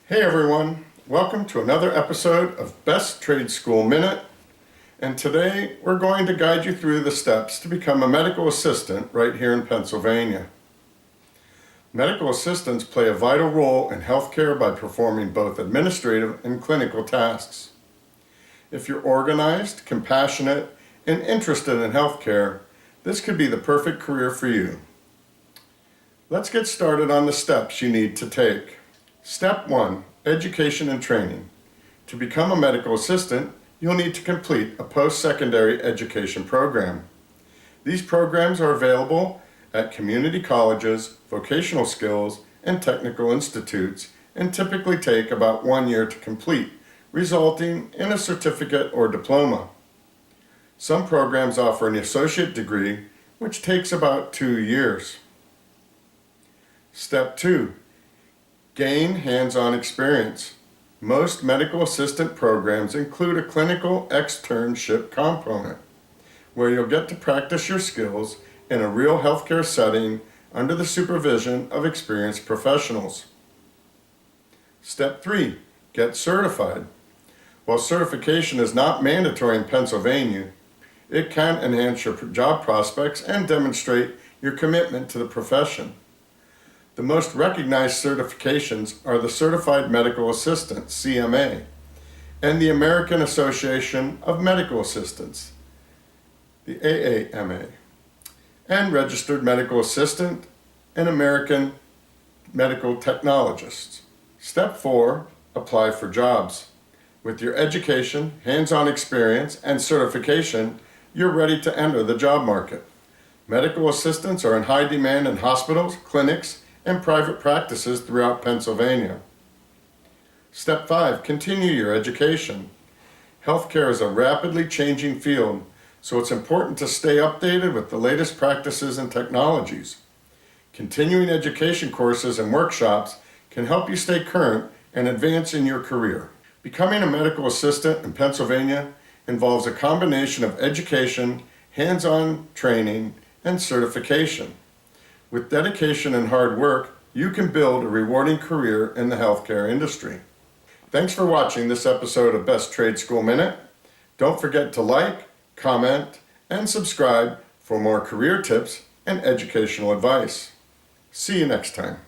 Hey everyone, welcome to another episode of Best Trade School Minute, and today we're going to guide you through the steps to become a medical assistant right here in Pennsylvania. Medical assistants play a vital role in healthcare by performing both administrative and clinical tasks. If you're organized, compassionate, and interested in healthcare, this could be the perfect career for you. Let's get started on the steps you need to take. Step 1. Education and training. To become a medical assistant, you'll need to complete a post-secondary education program. These programs are available at community colleges, vocational skills, and technical institutes and typically take about 1 year to complete, resulting in a certificate or diploma. Some programs offer an associate degree, which takes about 2 years. Step 2. Gain hands-on experience. Most medical assistant programs include a clinical externship component, where you'll get to practice your skills in a real healthcare setting under the supervision of experienced professionals. Step 3. Get certified. While certification is not mandatory in Pennsylvania, it can enhance your job prospects and demonstrate your commitment to the profession. The most recognized certifications are the Certified Medical Assistant, CMA, and the American Association of Medical Assistants, the AAMA, and Registered Medical Assistant and American Medical Technologists. Step 4. Apply for jobs. With your education, hands-on experience, and certification, you're ready to enter the job market. Medical assistants are in high demand in hospitals, clinics, and private practices throughout Pennsylvania. Step 5. Continue your education. Healthcare is a rapidly changing field, so it's important to stay updated with the latest practices and technologies. Continuing education courses and workshops can help you stay current and advance in your career. Becoming a medical assistant in Pennsylvania involves a combination of education, hands-on training, and certification. With dedication and hard work, you can build a rewarding career in the healthcare industry. Thanks for watching this episode of Best Trade School Minute. Don't forget to like, comment, and subscribe for more career tips and educational advice. See you next time.